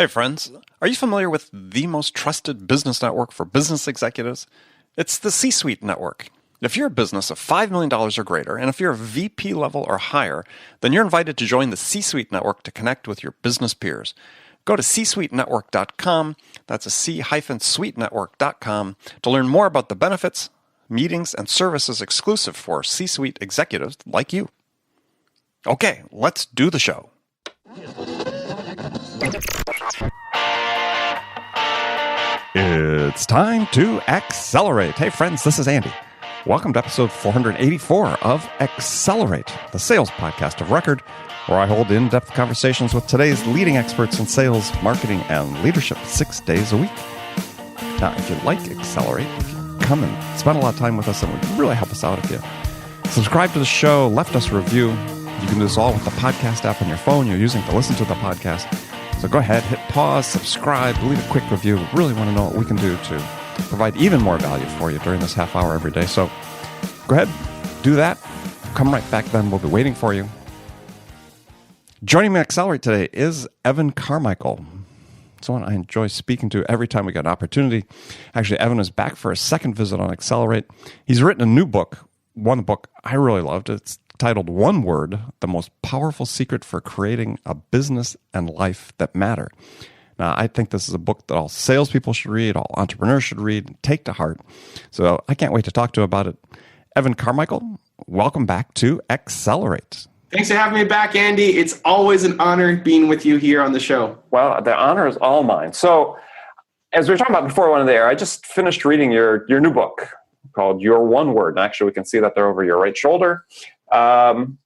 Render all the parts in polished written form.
Hey friends, are you familiar with the most trusted business network for business executives? It's the C-Suite Network. If you're a business of $5 million or greater, and if you're a VP level or higher, then you're invited to join the C-Suite Network to connect with your business peers. Go to csuitenetwork.com, that's a C-suitenetwork.com, to learn more about the benefits, meetings, and services exclusive for C-Suite executives like you. Okay, let's do the show. It's time to accelerate. Hey friends, this is Andy. Welcome to episode 484 of Accelerate, the sales podcast of record, where I hold in-depth conversations with today's leading experts in sales, marketing, and leadership 6 days a week. Now, if you like Accelerate, if you come and spend a lot of time with us, it would really help us out if you subscribe to the show, left us a review. You can do this all with the podcast app on your phone you're using to listen to the podcast. So go ahead, hit pause, subscribe, leave a quick review. We really want to know what we can do to provide even more value for you during this half hour every day. So go ahead, do that. Come right back then. We'll be waiting for you. Joining me on Accelerate today is Evan Carmichael. Someone I enjoy speaking to every time we get an opportunity. Actually, Evan is back for a second visit on Accelerate. He's written a new book, one book I really loved. It's titled One Word, The Most Powerful Secret for Creating a Business and Life That Matter. Now, I think this is a book that all salespeople should read, all entrepreneurs should read, and take to heart. So I can't wait to talk to you about it. Evan Carmichael, welcome back to Accelerate. Thanks for having me back, Andy. It's always an honor being with you here on the show. Well, the honor is all mine. So as we were talking about before we went on the air, I just finished reading your new book called Your One Word. And actually, we can see that there over your right shoulder. And,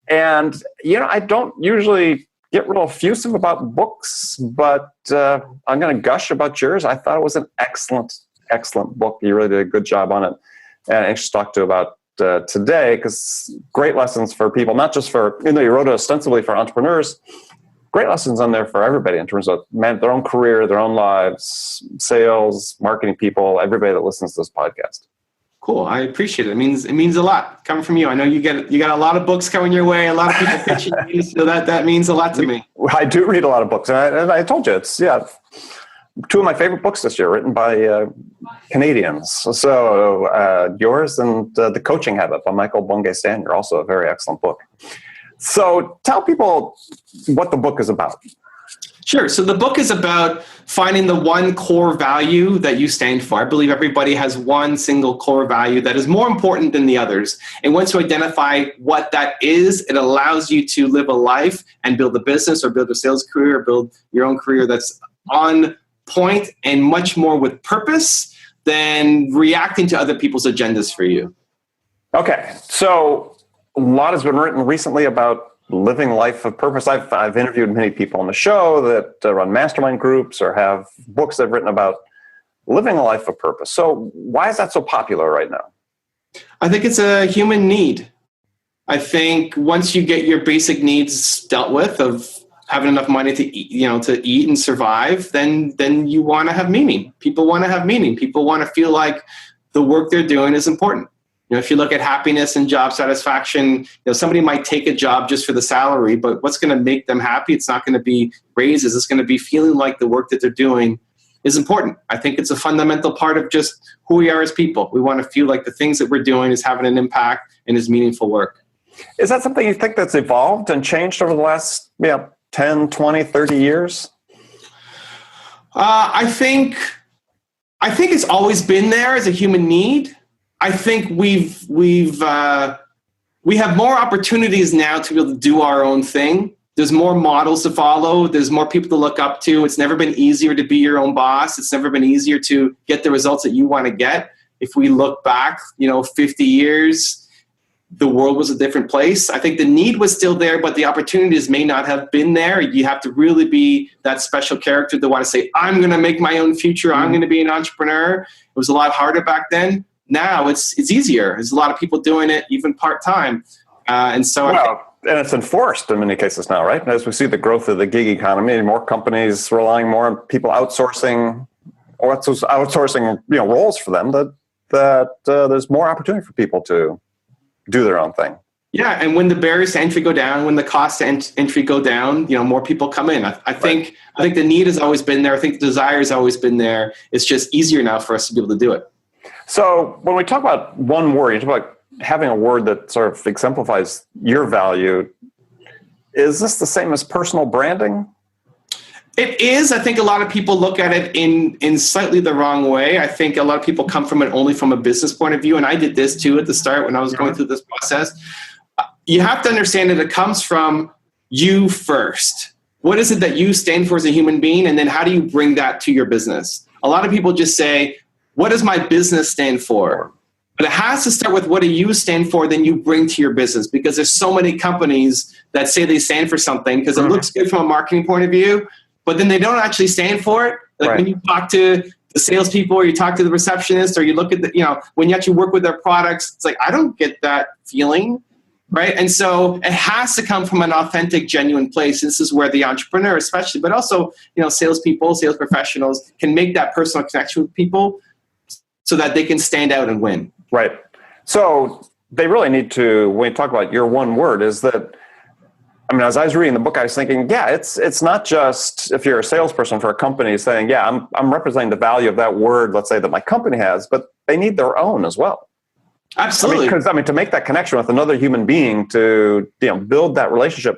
I don't usually get real effusive about books, but I'm going to gush about yours. I thought it was an excellent, excellent book. You really did a good job on it. And anxious to talk to about today, because great lessons for people, not just for, you wrote it ostensibly for entrepreneurs, great lessons on there for everybody in terms of their own career, their own lives, sales, marketing people, everybody that listens to this podcast. Cool. I appreciate it. It means a lot coming from you. I know you got a lot of books coming your way, a lot of people pitching you, so that means a lot to me. I do read a lot of books, and I told you it's two of my favorite books this year, written by Canadians. So yours and The Coaching Habit by Michael Bungay-Stanier, also a very excellent book. So tell people what the book is about. Sure. So the book is about finding the one core value that you stand for. I believe everybody has one single core value that is more important than the others. And once you identify what that is, it allows you to live a life and build a business or build a sales career or build your own career that's on point and much more with purpose than reacting to other people's agendas for you. Okay. So a lot has been written recently about living life of purpose. I've interviewed many people on the show that run mastermind groups or have books they've written about living a life of purpose. So why is that so popular right now? I think it's a human need. I think once you get your basic needs dealt with of having enough money to eat and survive, then you want to have meaning. People want to have meaning. People want to feel like the work they're doing is important. If you look at happiness and job satisfaction, somebody might take a job just for the salary, but what's going to make them happy? It's not going to be raises. It's going to be feeling like the work that they're doing is important. I think it's a fundamental part of just who we are as people. We want to feel like the things that we're doing is having an impact and is meaningful work. Is that something you think that's evolved and changed over the last 10, 20, 30 years? I think it's always been there as a human need. I think we have more opportunities now to be able to do our own thing. There's more models to follow. There's more people to look up to. It's never been easier to be your own boss. It's never been easier to get the results that you want to get. If we look back, 50 years, the world was a different place. I think the need was still there, but the opportunities may not have been there. You have to really be that special character to want to say, I'm going to make my own future. I'm going to be an entrepreneur. It was a lot harder back then. Now it's easier. There's a lot of people doing it, even part-time. And it's enforced in many cases now, right? As we see the growth of the gig economy, more companies relying more on people outsourcing roles for them, that there's more opportunity for people to do their own thing. Yeah, and when the barriers to entry go down, when the costs to entry go down, more people come in. I think the need has always been there. I think the desire has always been there. It's just easier now for us to be able to do it. So when we talk about one word, you talk about having a word that sort of exemplifies your value. Is this the same as personal branding? It is. I think a lot of people look at it in slightly the wrong way. I think a lot of people come from it only from a business point of view. And I did this too at the start when I was going through this process. You have to understand that it comes from you first. What is it that you stand for as a human being? And then how do you bring that to your business? A lot of people just say, what does my business stand for? But it has to start with what do you stand for, then you bring to your business, because there's so many companies that say they stand for something because it looks good from a marketing point of view, but then they don't actually stand for it. Like when you talk to the salespeople or you talk to the receptionist or you look at when you actually work with their products, it's like, I don't get that feeling. Right. And so it has to come from an authentic, genuine place. This is where the entrepreneur, especially, but also, salespeople, sales professionals can make that personal connection with people so that they can stand out and win. Right. So they really need to, when you talk about your one word, is that, as I was reading the book, I was thinking, it's not just if you're a salesperson for a company saying, I'm representing the value of that word, let's say, that my company has, but they need their own as well. Absolutely. Because to make that connection with another human being, to build that relationship,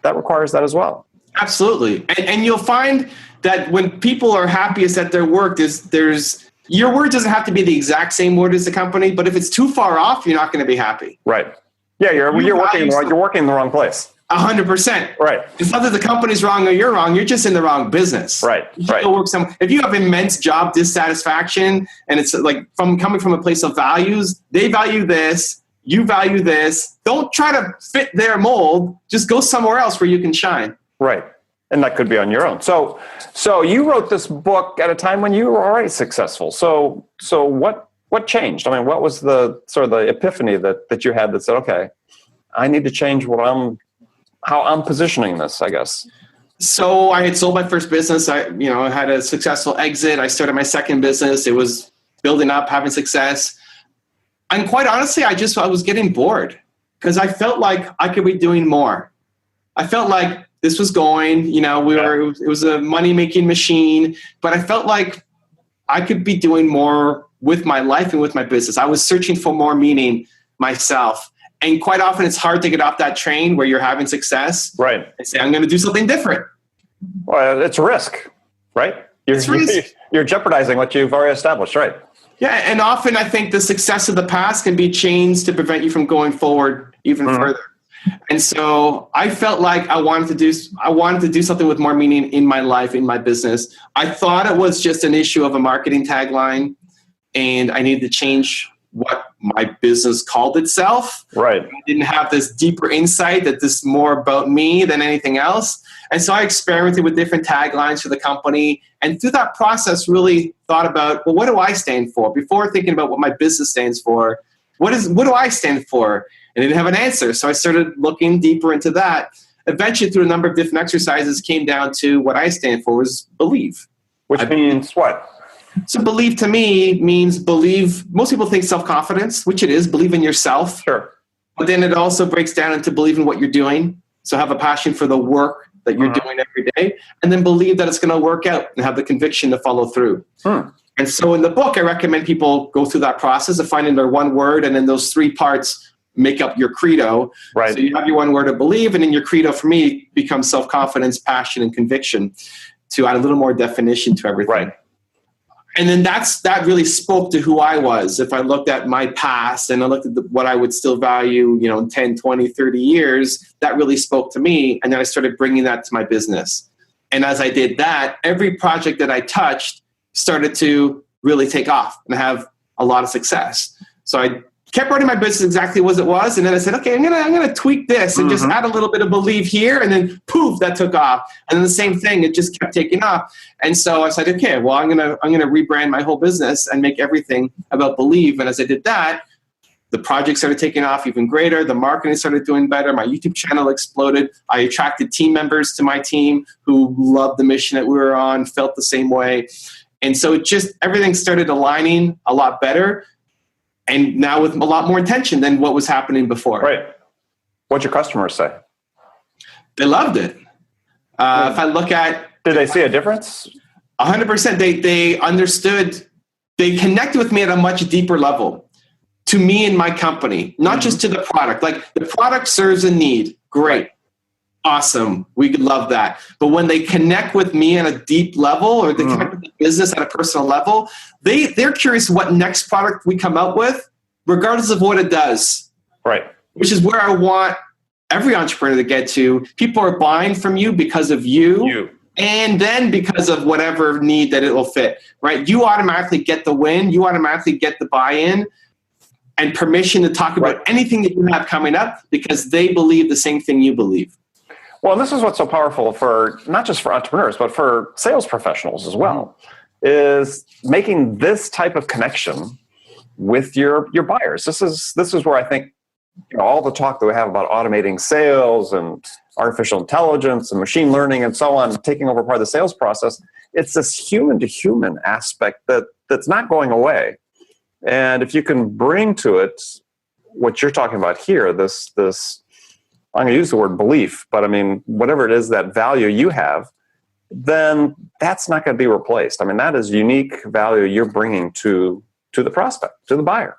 that requires that as well. Absolutely. And you'll find that when people are happiest at their work, there's your word doesn't have to be the exact same word as the company, but if it's too far off, you're not going to be happy. Right. Yeah, you're working in the wrong place. 100%. Right. It's not that the company's wrong or you're wrong. You're just in the wrong business. Right. If you have immense job dissatisfaction and it's like coming from a place of values, they value this, you value this. Don't try to fit their mold. Just go somewhere else where you can shine. Right. And that could be on your own. So you wrote this book at a time when you were already successful. So what changed? What was the sort of the epiphany that you had that said, okay, I need to change how I'm positioning this, I guess? So I had sold my first business. I had a successful exit. I started my second business. It was building up, having success. And quite honestly, I was getting bored because I felt like I could be doing more. I felt like this was going, it was a money-making machine, but I felt like I could be doing more with my life and with my business. I was searching for more meaning myself. And quite often it's hard to get off that train where you're having success. Right. And say, I'm going to do something different. Well, it's a risk, right? You're jeopardizing what you've already established, right? Yeah, and often I think the success of the past can be chains to prevent you from going forward even further. And so I felt like I wanted to do something with more meaning in my life, in my business. I thought it was just an issue of a marketing tagline, and I needed to change what my business called itself. Right. I didn't have this deeper insight that this is more about me than anything else. And so I experimented with different taglines for the company. And through that process, really thought about, well, what do I stand for? Before thinking about what my business stands for, what do I stand for? And I didn't have an answer. So I started looking deeper into that. Eventually, through a number of different exercises, came down to what I stand for was believe. Which means what? So believe to me means believe. Most people think self-confidence, which it is, believe in yourself. Sure. But then it also breaks down into believe in what you're doing. So have a passion for the work that you're doing every day, and then believe that it's going to work out and have the conviction to follow through. And so in the book, I recommend people go through that process of finding their one word, and then those three parts make up your credo. Right. So you have your one word of believe, and then your credo for me becomes self-confidence, passion, and conviction to add a little more definition to everything. Right. And then that really spoke to who I was. If I looked at my past and I looked at what I would still value, in 10, 20, 30 years, that really spoke to me. And then I started bringing that to my business. And as I did that, every project that I touched started to really take off and have a lot of success. So I kept running my business exactly as it was. And then I said, okay, I'm gonna tweak this and just add a little bit of believe here. And then poof, that took off. And then the same thing, it just kept taking off. And so I said, okay, well, I'm gonna rebrand my whole business and make everything about believe. And as I did that, the project started taking off even greater. The marketing started doing better. My YouTube channel exploded. I attracted team members to my team who loved the mission that we were on, felt the same way. And so everything started aligning a lot better. And now with a lot more intention than what was happening before. Right. What'd your customers say? They loved it. If I look at... Did they see a difference? 100%. They understood. They connected with me at a much deeper level to me and my company, not just to the product. Like, the product serves a need. Great. Awesome. We could love that. But when they connect with me at a deep level, or they connect with the business at a personal level, they're curious what next product we come out with, regardless of what it does. Right. Which is where I want every entrepreneur to get to. People are buying from you because of you. And then because of whatever need that it will fit, right? You automatically get the win. You automatically get the buy-in and permission to talk about anything that you have coming up, because they believe the same thing you believe. Well, this is what's so powerful for not just for entrepreneurs, but for sales professionals as well, is making this type of connection with your buyers. This is where I think, all the talk that we have about automating sales and artificial intelligence and machine learning and so on, taking over part of the sales process, it's this human-to-human aspect that's not going away. And if you can bring to it what you're talking about here, this I'm going to use the word belief, but I mean, whatever it is, that value you have, then that's not going to be replaced. I mean, that is unique value you're bringing to the prospect, to the buyer.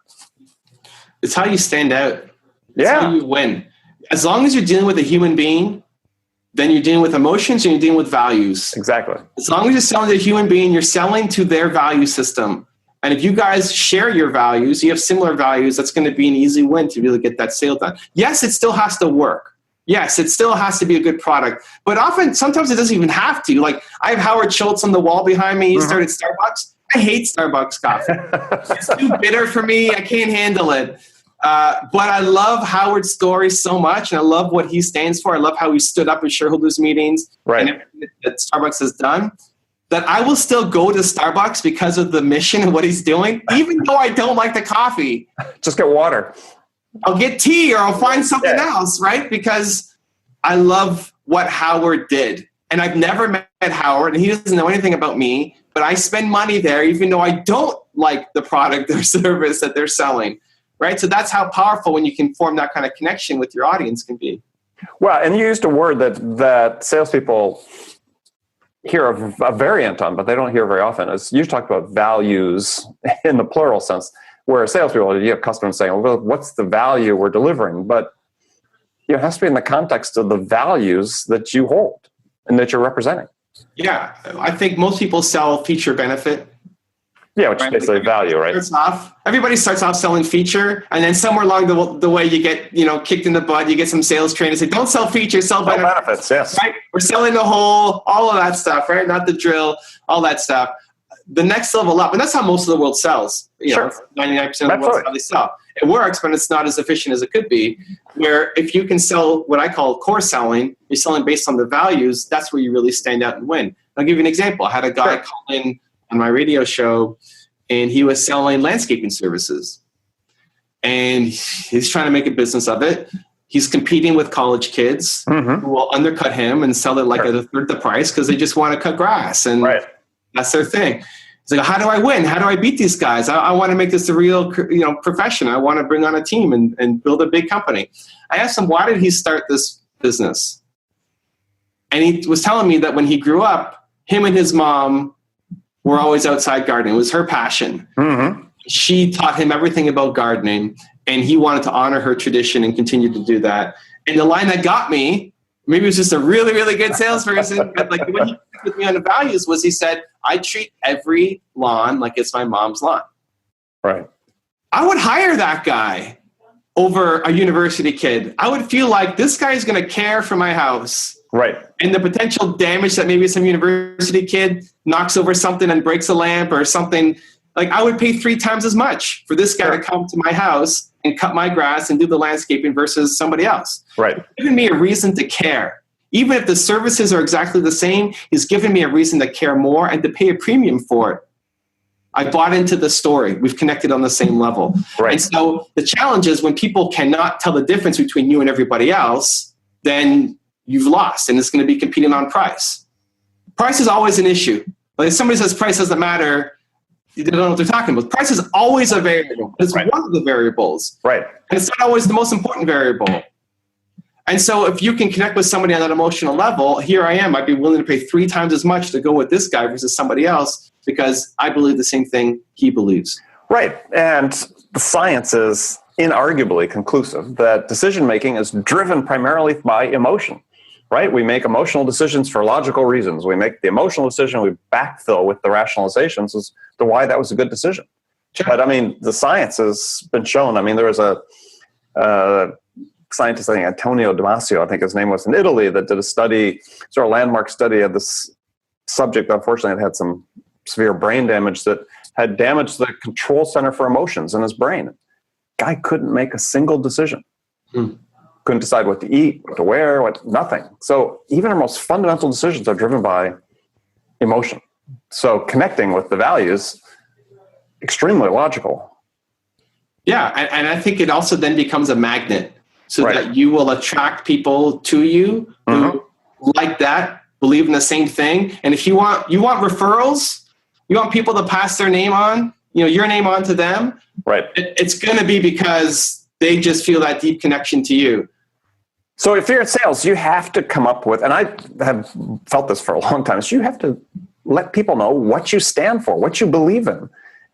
It's how you stand out. It's Yeah. how you win. As long as you're dealing with a human being, then you're dealing with emotions and you're dealing with values. Exactly. As long as you're selling to a human being, you're selling to their value system. And if you guys share your values, you have similar values, that's going to be an easy win to really get that sale done. Yes, it still has to work. Yes, it still has to be a good product. But sometimes it doesn't even have to. Like, I have Howard Schultz on the wall behind me. He started Starbucks. I hate Starbucks coffee. It's too bitter for me. I can't handle it. But I love Howard's story so much, and I love what he stands for. I love how he stood up in shareholders meetings and everything that Starbucks has done, that I will still go to Starbucks because of the mission and what he's doing, even though I don't like the coffee. Just get water. I'll get tea, or I'll find something else, right? Because I love what Howard did. And I've never met Howard, and he doesn't know anything about me, but I spend money there even though I don't like the product or service that they're selling. Right? So that's how powerful, when you can form that kind of connection with your audience, can be. Well, and you used a word that salespeople hear a variant on, but they don't hear very often. Is you talk about values in the plural sense, where salespeople, you have customers saying, well, what's the value we're delivering? But it has to be in the context of the values that you hold and that you're representing. Yeah. I think most people sell feature benefit. Yeah, which is basically value, right? Everybody starts off selling feature, and then somewhere along the way you get, kicked in the butt. You get some sales training say, don't sell features, sell benefits. Yes. Right? We're selling the whole, all of that stuff, right? Not the drill, all that stuff. The next level up, and that's how most of the world sells. 99% of the world is how they sell. It works, but it's not as efficient as it could be. Where if you can sell what I call core selling, you're selling based on the values, that's where you really stand out and win. I'll give you an example. I had a guy call in on my radio show, and he was selling landscaping services. And he's trying to make a business of it. He's competing with college kids who will undercut him and sell it like at a third the price because they just want to cut grass. And that's their thing. He's like, how do I win? How do I beat these guys? I want to make this a real profession. I want to bring on a team and build a big company. I asked him, why did he start this business? And he was telling me that when he grew up, him and his mom were always outside gardening. It was her passion. She taught him everything about gardening, and he wanted to honor her tradition and continue to do that. And the line that got me, maybe it was just a really, really good salesperson, but like when he worked with me on the values was he said, I treat every lawn like it's my mom's lawn. Right. I would hire that guy over a university kid. I would feel like this guy is going to care for my house. Right. And the potential damage that maybe some university kid knocks over something and breaks a lamp or something, like I would pay 3 times as much for this guy to come to my house and cut my grass and do the landscaping versus somebody else. Right. It's given me a reason to care. Even if the services are exactly the same, he's given me a reason to care more and to pay a premium for it. I bought into the story. We've connected on the same level. Right. And so the challenge is when people cannot tell the difference between you and everybody else, then you've lost, and it's going to be competing on price. Price is always an issue. Like if somebody says price doesn't matter, they don't know what they're talking about. Price is always a variable. It's one of the variables. Right. And it's not always the most important variable. And so if you can connect with somebody on that emotional level, here I am. I'd be willing to pay 3 times as much to go with this guy versus somebody else because I believe the same thing he believes. Right. And the science is inarguably conclusive that decision-making is driven primarily by emotion, right? We make emotional decisions for logical reasons. We make the emotional decision, we backfill with the rationalizations as to why that was a good decision. Sure. But I mean, the science has been shown. I mean, there was a scientist, I think Antonio Damasio, I think his name was, in Italy, that did a study, sort of landmark study of this subject. Unfortunately, it had some severe brain damage that had damaged the control center for emotions in his brain. Guy couldn't make a single decision. Couldn't decide what to eat, what to wear, nothing. So even our most fundamental decisions are driven by emotion. So connecting with the values, extremely logical. Yeah, and I think it also then becomes a magnet so that you will attract people to you who like that, believe in the same thing. And if you want referrals, you want people to pass their name on, your name on to them. Right. It's going to be because they just feel that deep connection to you. So if you're in sales, you have to come up with, and I have felt this for a long time, so you have to let people know what you stand for, what you believe in.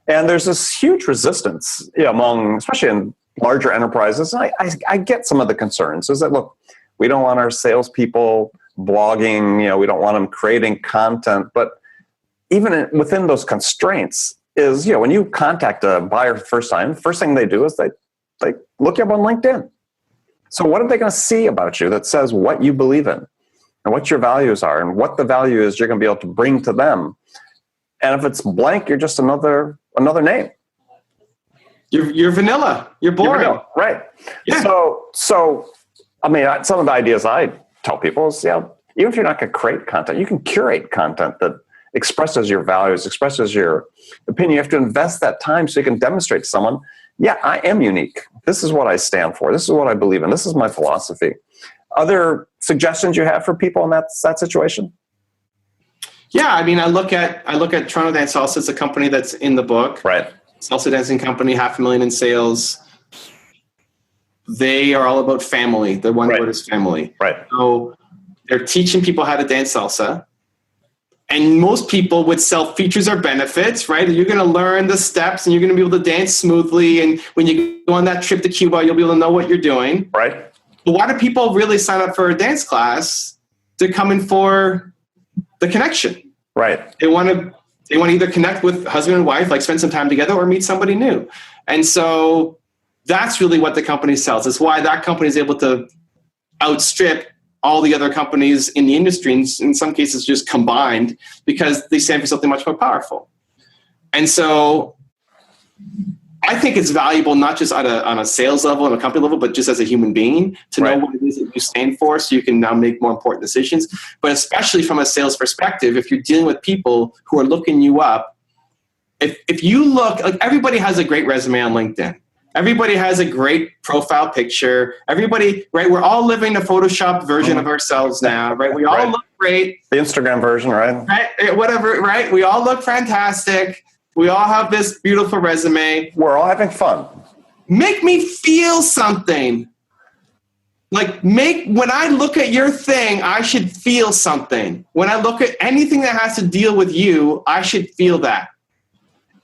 And there's this huge resistance among, especially in larger enterprises. And I get some of the concerns is that, look, we don't want our salespeople blogging, we don't want them creating content. But even within those constraints is, when you contact a buyer the first time, the first thing they do is they look you up on LinkedIn. So what are they going to see about you that says what you believe in and what your values are and what the value is you're going to be able to bring to them? And if it's blank, you're just another name. You're vanilla. You're boring. Vanilla. Right. Yeah. So I mean, some of the ideas I tell people is, even if you're not going to create content, you can curate content that expresses your values, expresses your opinion. You have to invest that time so you can demonstrate to someone, I am unique. This is what I stand for. This is what I believe in. This is my philosophy. Other suggestions you have for people in that situation? Yeah, I mean, I look at Toronto Dance Salsa. It's a company that's in the book. Right. Salsa dancing company, $500,000 in sales. They are all about family. The one word is family. Right. So they're teaching people how to dance salsa. And most people would sell features or benefits, right? You're going to learn the steps and you're going to be able to dance smoothly. And when you go on that trip to Cuba, you'll be able to know what you're doing. Right. But why do people really sign up for a dance class? They're coming for the connection. Right. They want to either connect with husband and wife, like spend some time together, or meet somebody new. And so that's really what the company sells. It's why that company is able to outstrip all the other companies in the industry, in some cases just combined, because they stand for something much more powerful. And so I think it's valuable not just on a sales level and a company level, but just as a human being to know what it is that you stand for so you can now make more important decisions. But especially from a sales perspective, if you're dealing with people who are looking you up, if you look, like everybody has a great resume on LinkedIn. Everybody has a great profile picture. Everybody, right? We're all living a Photoshop version of ourselves now, right? We all look great. The Instagram version, right? Right? Whatever, right? We all look fantastic. We all have this beautiful resume. We're all having fun. Make me feel something. When I look at your thing, I should feel something. When I look at anything that has to deal with you, I should feel that.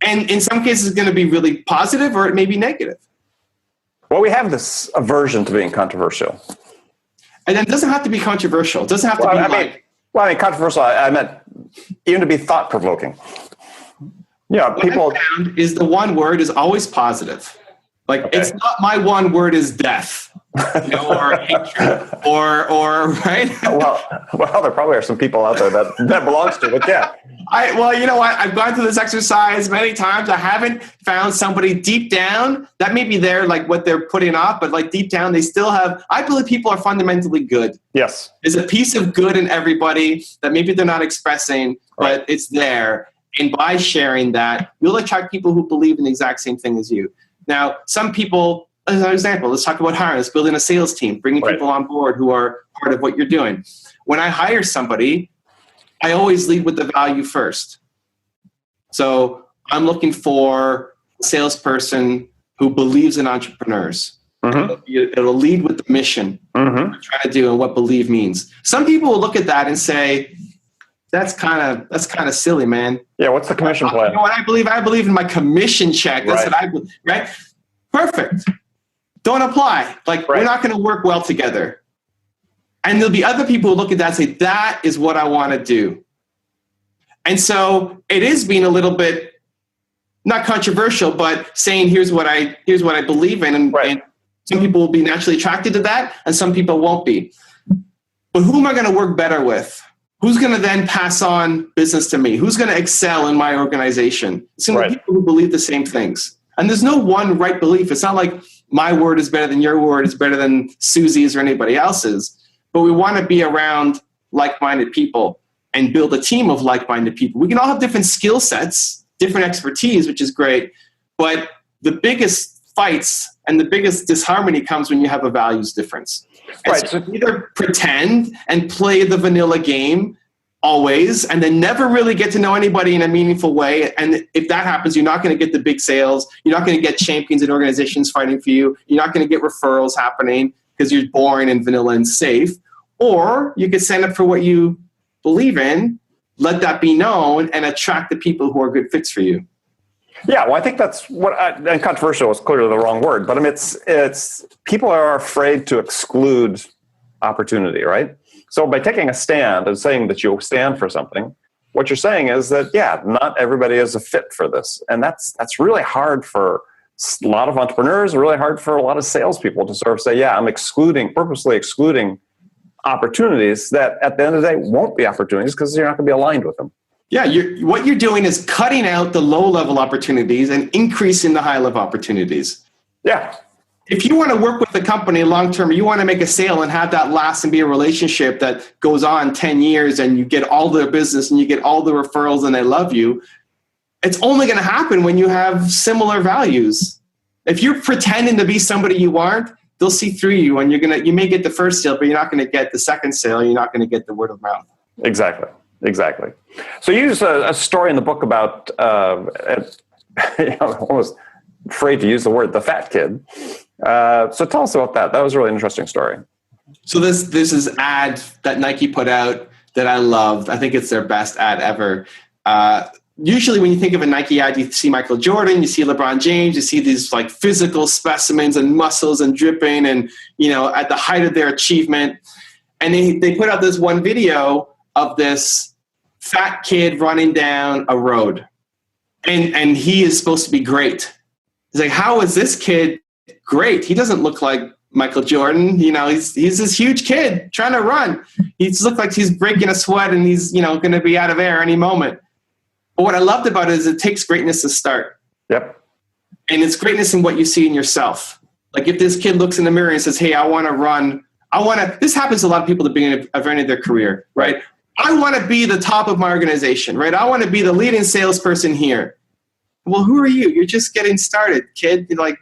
And in some cases, it's going to be really positive or it may be negative. Well, we have this aversion to being controversial. And it doesn't have to be controversial. It doesn't have to be controversial, I meant even to be thought-provoking. What I found is the one word is always positive. It's not my one word is death, or hatred, or right. Well, there probably are some people out there that belongs to it. Yeah. I've gone through this exercise many times. I haven't found somebody deep down that may be there, like what they're putting off, but deep down they still have. I believe people are fundamentally good. Yes. There's a piece of good in everybody that maybe they're not expressing, but it's there. And by sharing that, you'll attract people who believe in the exact same thing as you. Now, some people, as an example, let's talk about hiring. Let's building a sales team, bringing people on board who are part of what you're doing. When I hire somebody, I always lead with the value first. So I'm looking for a salesperson who believes in entrepreneurs, Mm-hmm. It'll lead with the mission, what we're trying to do, and what believe means. Some people will look at that and say, that's kind of silly, man. Yeah, what's the commission plan? You know what I believe? I believe in my commission check. That's what I believe, right? Perfect. Don't apply. We're not going to work well together. And there'll be other people who look at that and say, that is what I want to do. And so it is being a little bit, not controversial, but saying, here's what I believe in. And some people will be naturally attracted to that, and some people won't be. But who am I going to work better with? Who's going to then pass on business to me? Who's going to excel in my organization? It's going to be people who believe the same things. And there's no one right belief. It's not like my word is better than your word, is better than Susie's or anybody else's. But we want to be around like-minded people and build a team of like-minded people. We can all have different skill sets, different expertise, which is great. But the biggest fights and the biggest disharmony comes when you have a values difference. Right. So either pretend and play the vanilla game always, and then never really get to know anybody in a meaningful way. And if that happens, you're not going to get the big sales. You're not going to get champions and organizations fighting for you. You're not going to get referrals happening because you're boring and vanilla and safe. Or you could stand up for what you believe in, let that be known, and attract the people who are good fits for you. Yeah, well, I think that's and controversial is clearly the wrong word, but I mean, it's people are afraid to exclude opportunity, right? So by taking a stand and saying that you'll stand for something, what you're saying is that, yeah, not everybody is a fit for this. And that's really hard for a lot of entrepreneurs, really hard for a lot of salespeople to sort of say, yeah, I'm purposely excluding opportunities that at the end of the day won't be opportunities because you're not going to be aligned with them. Yeah, what you're doing is cutting out the low-level opportunities and increasing the high-level opportunities. Yeah. If you want to work with the company long-term, you want to make a sale and have that last and be a relationship that goes on 10 years and you get all their business and you get all the referrals and they love you, it's only going to happen when you have similar values. If you're pretending to be somebody you aren't, they'll see through you and you may get the first sale, but you're not going to get the second sale. You're not going to get the word of mouth. Exactly. So you use a story in the book about, almost afraid to use the word, the fat kid. So tell us about that. That was a really interesting story. So this is ad that Nike put out that I loved. I think it's their best ad ever. Usually when you think of a Nike ad, you see Michael Jordan, you see LeBron James, you see these like physical specimens and muscles and dripping and, at the height of their achievement. And they put out this one video of this fat kid running down a road. And he is supposed to be great. He's like, how is this kid great? He doesn't look like Michael Jordan. He's this huge kid trying to run. He looks like he's breaking a sweat and he's, going to be out of air any moment. But what I loved about it is it takes greatness to start. Yep. And it's greatness in what you see in yourself. Like if this kid looks in the mirror and says, hey, I want to run. This happens to a lot of people at the beginning of any of their career, right? I want to be the top of my organization, right? I want to be the leading salesperson here. Well, who are you? You're just getting started, kid. Like,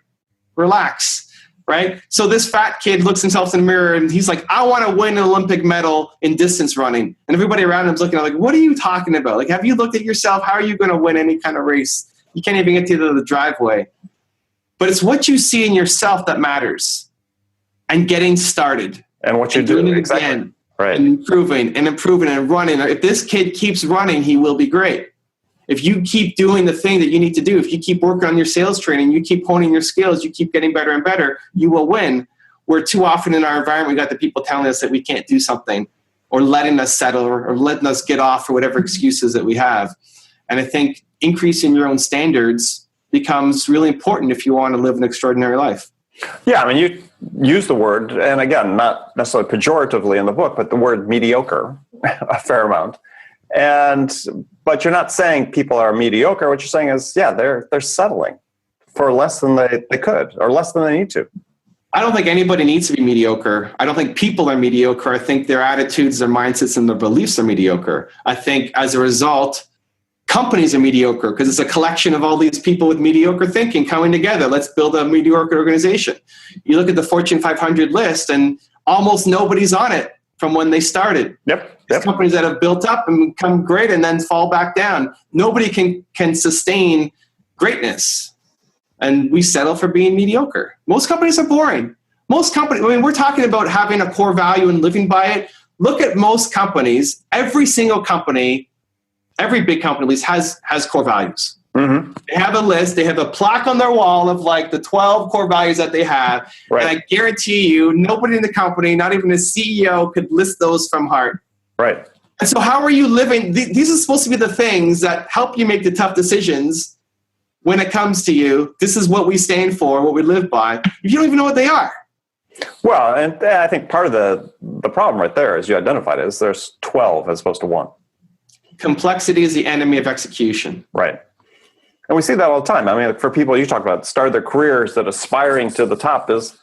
relax, right? So this fat kid looks himself in the mirror and he's like, I want to win an Olympic medal in distance running. And everybody around him is looking at like, what are you talking about? Like, have you looked at yourself? How are you going to win any kind of race? You can't even get to the driveway. But it's what you see in yourself that matters. And getting started. And what you're doing exactly. Again. Right. And improving and running. If this kid keeps running, he will be great. If you keep doing the thing that you need to do, if you keep working on your sales training, you keep honing your skills, you keep getting better and better, you will win. Where too often in our environment, we got the people telling us that we can't do something or letting us settle or letting us get off for whatever excuses that we have. And I think increasing your own standards becomes really important if you want to live an extraordinary life. Yeah, I mean, you use the word, and again, not necessarily pejoratively in the book, but the word mediocre a fair amount. But you're not saying people are mediocre. What you're saying is, yeah, they're settling for less than they could or less than they need to. I don't think anybody needs to be mediocre. I don't think people are mediocre. I think their attitudes, their mindsets, and their beliefs are mediocre. I think as a result, companies are mediocre because it's a collection of all these people with mediocre thinking coming together. Let's build a mediocre organization. You look at the Fortune 500 list and almost nobody's on it from when they started. Yep. Companies that have built up and become great and then fall back down. Nobody can sustain greatness. and we settle for being mediocre. Most companies are boring. Most companies, I mean, we're talking about having a core value and living by it. Look at most companies. Every single company, every big company at least has core values. Mm-hmm. They have a list. They have a plaque on their wall of like the 12 core values that they have. Right. And I guarantee you, nobody in the company, not even a CEO, could list those from heart. Right. And so how are you living? These are supposed to be the things that help you make the tough decisions when it comes to you. This is what we stand for, what we live by. You don't even know what they are. Well, and I think part of the problem right there, as you identified, is there's 12 as opposed to 1. Complexity is the enemy of execution. Right. And we see that all the time. I mean, for people you talk about, start their careers that aspiring to the top is,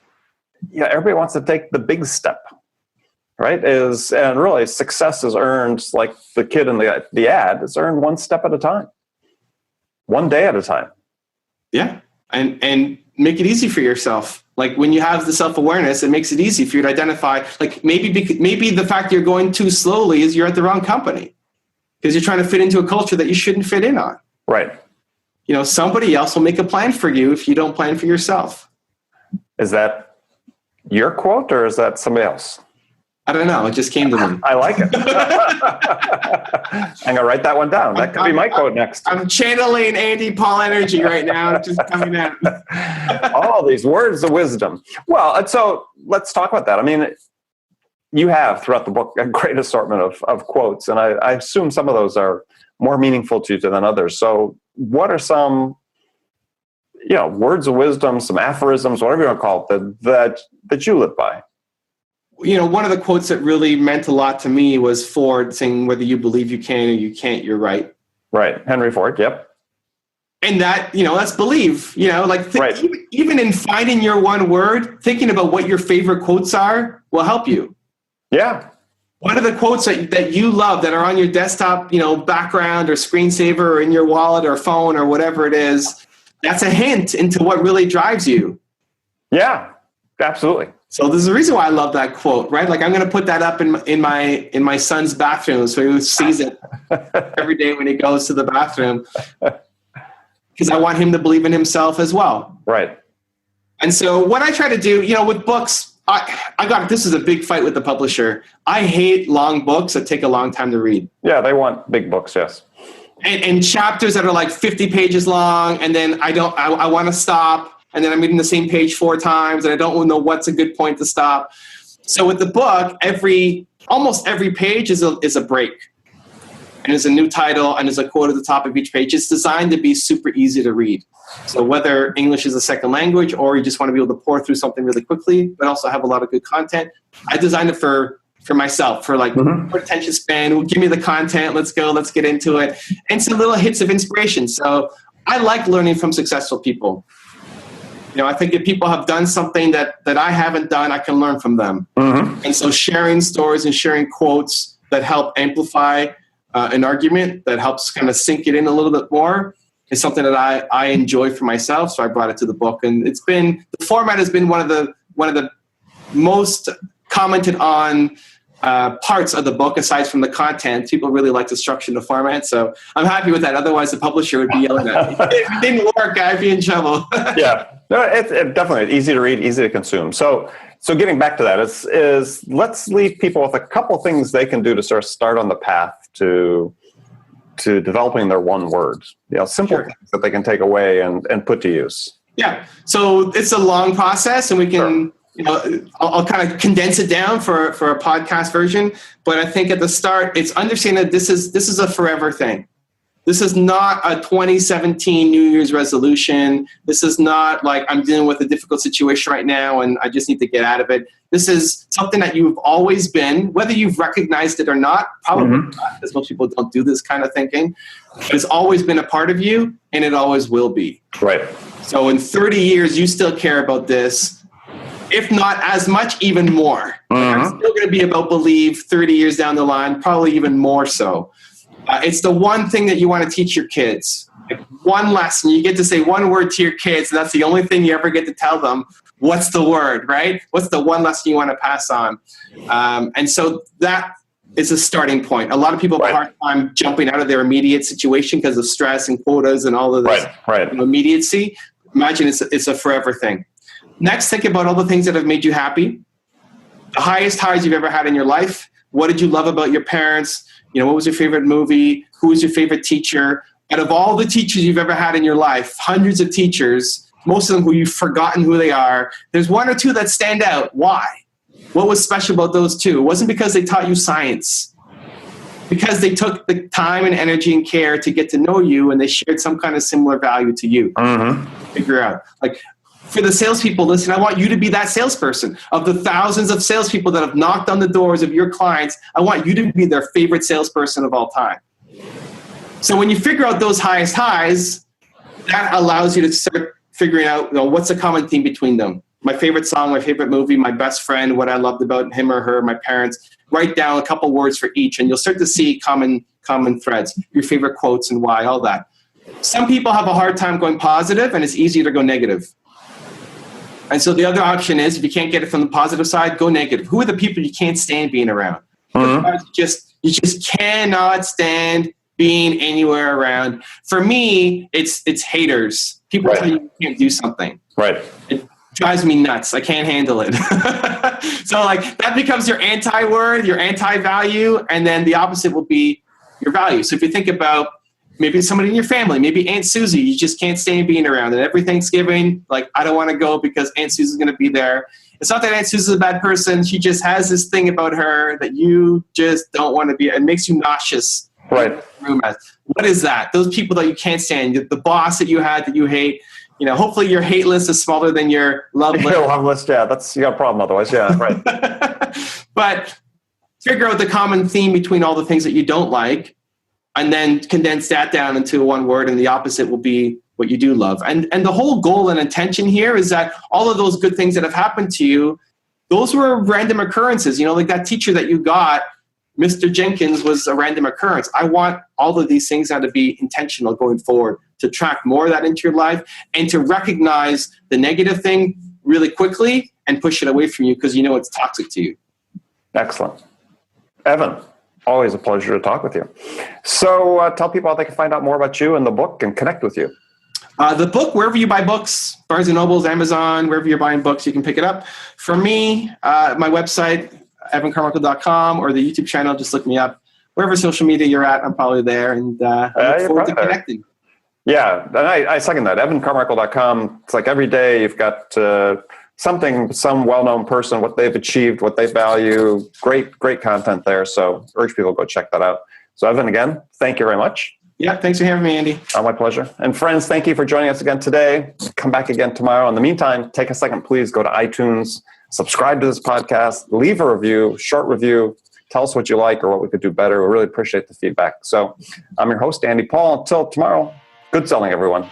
everybody wants to take the big step, right? And really success is earned, like the kid in the ad, is earned one step at a time, one day at a time. Yeah. And make it easy for yourself. Like when you have the self-awareness, it makes it easy for you to identify, like maybe the fact you're going too slowly is you're at the wrong company because you're trying to fit into a culture that you shouldn't fit in on. Right. Somebody else will make a plan for you if you don't plan for yourself. Is that your quote or is that somebody else? I don't know. It just came to me. I like it. I'm going to write that one down. That could be my quote next. I'm channeling Andy Paul energy right now. It's just coming out. All these words of wisdom. Well, so let's talk about that. I mean, you have throughout the book a great assortment of quotes, and I assume some of those are more meaningful to you than others. So what are some, words of wisdom, some aphorisms, whatever you want to call it, that you live by? One of the quotes that really meant a lot to me was Ford saying, whether you believe you can or you can't, you're right. Right. Henry Ford. Yep. And that, that's believe, right. Even in finding your one word, thinking about what your favorite quotes are will help you. Yeah. What are the quotes that you love that are on your desktop, background or screensaver or in your wallet or phone or whatever it is? That's a hint into what really drives you. Yeah, absolutely. So there's a reason why I love that quote, right? Like I'm going to put that up in my son's bathroom so he sees it every day when he goes to the bathroom, because I want him to believe in himself as well. Right. And so what I try to do, with books, this is a big fight with the publisher. I hate long books that take a long time to read. Yeah, they want big books, yes. And chapters that are like 50 pages long, and then I want to stop, and then I'm reading the same page 4 times, and I don't know what's a good point to stop. So with the book, almost every page is a break. And there's a new title, and there's a quote at the top of each page. It's designed to be super easy to read. So whether English is a second language or you just want to be able to pour through something really quickly, but also have a lot of good content, I designed it for myself, for like attention span. Give me the content. Let's go. Let's get into it. And some little hits of inspiration. So I like learning from successful people. I think if people have done something that I haven't done, I can learn from them. Mm-hmm. And so sharing stories and sharing quotes that help amplify an argument, that helps kind of sink it in a little bit more, is something that I enjoy for myself. So I brought it to the book, and the format has been one of the most commented on parts of the book, aside from the content. People really like the structure and the format, so I'm happy with that. Otherwise, the publisher would be yelling at me. If it didn't work, I'd be in trouble. Yeah, no, it's definitely easy to read, easy to consume. So getting back to that is let's leave people with a couple things they can do to sort of start on the path to developing their one word. Simple things that they can take away and put to use. Yeah. So it's a long process, and we can. Sure. I'll kind of condense it down for a podcast version, but I think at the start, it's understanding that this is a forever thing. This is not a 2017 New Year's resolution. This is not like I'm dealing with a difficult situation right now and I just need to get out of it. This is something that you've always been, whether you've recognized it or not, probably not, because most people don't do this kind of thinking. But it's always been a part of you, and it always will be. Right. So in 30 years, you still care about this. If not as much, even more. Like, I'm still going to be about believe 30 years down the line, probably even more so. It's the one thing that you want to teach your kids. Like one lesson. You get to say one word to your kids, and that's the only thing you ever get to tell them. What's the word, right? What's the one lesson you want to pass on? And so that is a starting point. A lot of people have a hard time jumping out of their immediate situation because of stress and quotas and all of this immediacy. Imagine it's a forever thing. Next, think about all the things that have made you happy. The highest highs you've ever had in your life. What did you love about your parents? What was your favorite movie? Who was your favorite teacher? Out of all the teachers you've ever had in your life, hundreds of teachers, most of them who you've forgotten who they are, there's one or two that stand out. Why? What was special about those two? It wasn't because they taught you science. Because they took the time and energy and care to get to know you, and they shared some kind of similar value to you. Figure out. For the salespeople, listen, I want you to be that salesperson. Of the thousands of salespeople that have knocked on the doors of your clients, I want you to be their favorite salesperson of all time. So when you figure out those highest highs, that allows you to start figuring out what's the common theme between them. My favorite song, my favorite movie, my best friend, what I loved about him or her, my parents. Write down a couple words for each, and you'll start to see common threads, your favorite quotes and why, all that. Some people have a hard time going positive, and it's easier to go negative. And so the other option is, if you can't get it from the positive side, go negative. Who are the people you can't stand being around? You just cannot stand being anywhere around. For me, it's haters. People tell you can't do something. Right. It drives me nuts. I can't handle it. So that becomes your anti-word, your anti-value, and then the opposite will be your value. So if you think about maybe somebody in your family, maybe Aunt Susie, you just can't stand being around. And every Thanksgiving, I don't want to go because Aunt Susie's going to be there. It's not that Aunt Susie's a bad person. She just has this thing about her that you just don't want to be. It makes you nauseous. Right. What is that? Those people that you can't stand, the boss that you had that you hate. Hopefully your hate list is smaller than your love list. Your love list, yeah. You got a problem otherwise, yeah, right. But figure out the common theme between all the things that you don't like, and then condense that down into one word, and the opposite will be what you do love. And the whole goal and intention here is that all of those good things that have happened to you, those were random occurrences. Like that teacher that you got, Mr. Jenkins, was a random occurrence. I want all of these things now to be intentional going forward, to track more of that into your life and to recognize the negative thing really quickly and push it away from you because it's toxic to you. Excellent. Evan, always a pleasure to talk with you. So tell people how they can find out more about you and the book and connect with you. The book, wherever you buy books, Barnes & Nobles, Amazon, wherever you're buying books, you can pick it up. For me, my website, evancarmichael.com, or the YouTube channel, just look me up. Wherever social media you're at, I'm probably there, and I look forward to connecting. Yeah, and I second that. evancarmichael.com, it's every day you've got some well-known person, what they've achieved, what they value. Great content there, so urge people to go check that out. So Evan, again, thank you very much. Yeah, thanks for having me, Andy. Oh, my pleasure. And friends, thank you for joining us again today. Come back again tomorrow. In the meantime, take a second, please go to iTunes, subscribe to this podcast, leave a review, short review. Tell us what you like or what we could do better. We really appreciate the feedback. So I'm your host, Andy Paul. Until tomorrow, good selling, everyone.